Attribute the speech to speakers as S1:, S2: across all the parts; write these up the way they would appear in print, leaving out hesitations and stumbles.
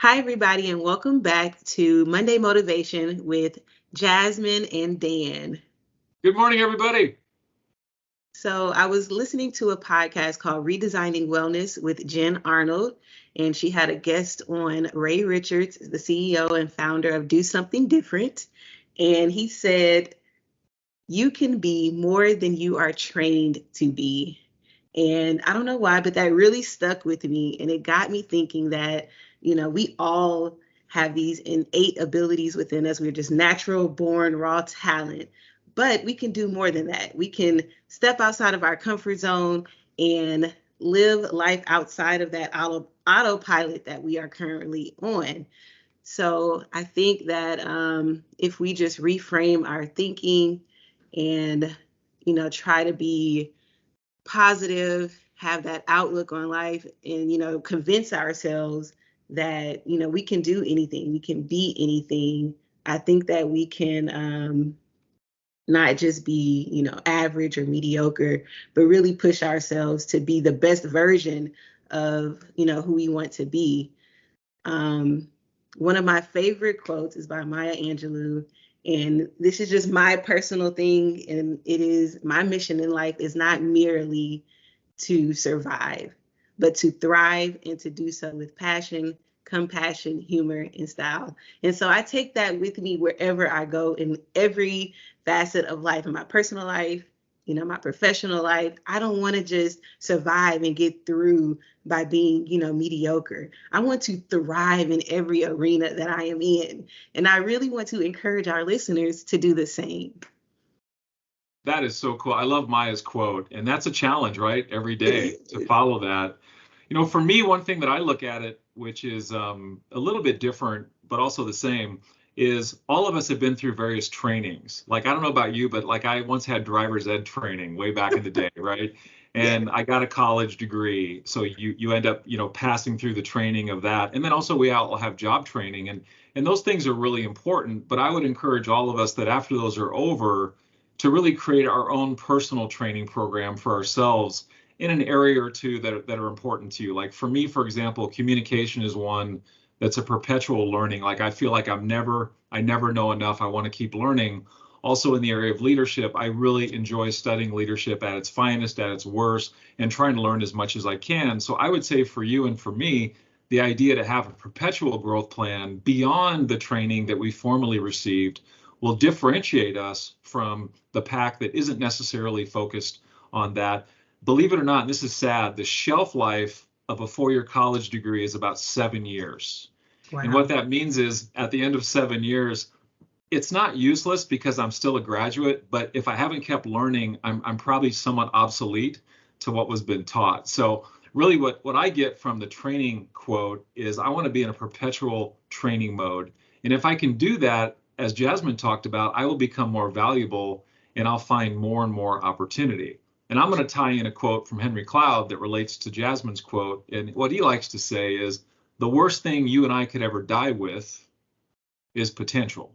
S1: Hi, everybody, and welcome back to Monday Motivation with Jasmine and Dan.
S2: Good morning, everybody.
S1: So, I was listening to a podcast called Redesigning Wellness with Jen Arnold, and she had a guest on, Ray Richards, the CEO and founder of Do Something Different. And he said, "You can be more than you are trained to be." And I don't know why, but that really stuck with me. And it got me thinking that, we all have these innate abilities within us. We're just natural born raw talent, but we can do more than that. We can step outside of our comfort zone and live life outside of that autopilot that we are currently on. So I think that if we just reframe our thinking and, try to be positive, have that outlook on life, and convince ourselves that we can do anything, we can be anything. I think that we can not just be average or mediocre, but really push ourselves to be the best version of who we want to be. One of my favorite quotes is by Maya Angelou, and this is just my personal thing, and it is my mission in life is not merely to survive, but to thrive and to do so with passion, compassion, humor, and style. And so I take that with me wherever I go in every facet of life, in my personal life, my professional life. I don't want to just survive and get through by being, mediocre. I want to thrive in every arena that I am in. And I really want to encourage our listeners to do the same.
S2: That is so cool. I love Maya's quote, and that's a challenge, right? Every day to follow that. For me, one thing that I look at it, which is a little bit different, but also the same, is all of us have been through various trainings. Like, I don't know about you, but like I once had driver's ed training way back in the day, right? And I got a college degree. So you end up, passing through the training of that. And then also we all have job training, and those things are really important. But I would encourage all of us that after those are over, to really create our own personal training program for ourselves in an area or two that are important to you. Like for me, for example, communication is one that's a perpetual learning. Like I feel like I never know enough. I want to keep learning. Also in the area of leadership, I really enjoy studying leadership at its finest, at its worst, and trying to learn as much as I can. So I would say for you and for me, the idea to have a perpetual growth plan beyond the training that we formally received will differentiate us from the pack that isn't necessarily focused on that. Believe it or not, and this is sad, the shelf life of a 4-year college degree is about 7 years. Wow. And what that means is at the end of 7 years, it's not useless because I'm still a graduate, but if I haven't kept learning, I'm probably somewhat obsolete to what was been taught. So really what I get from the training quote is I want to be in a perpetual training mode. And if I can do that, as Jasmine talked about, I will become more valuable and I'll find more and more opportunity. And I'm going to tie in a quote from Henry Cloud that relates to Jasmine's quote. And what he likes to say is, the worst thing you and I could ever die with is potential.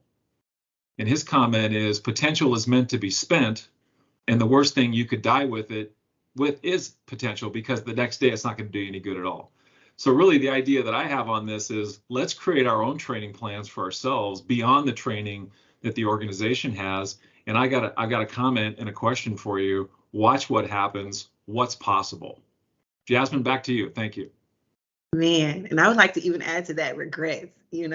S2: And his comment is, potential is meant to be spent. And the worst thing you could die with is potential, because the next day it's not going to do you any good at all. So really the idea that I have on this is, let's create our own training plans for ourselves beyond the training that the organization has. And I got a comment and a question for you. Watch what happens. What's possible? Jasmine, back to you. Thank you.
S1: Man, and I would like to even add to that regrets. I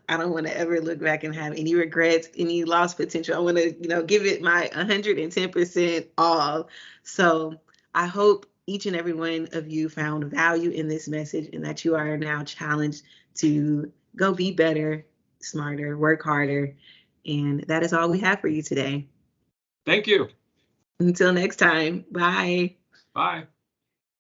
S1: don't want to ever look back and have any regrets, any lost potential. I want to, give it my 110% all. So I hope each and every one of you found value in this message and that you are now challenged to go be better, smarter, work harder. And that is all we have for you today.
S2: Thank you.
S1: Until next time. Bye.
S2: Bye.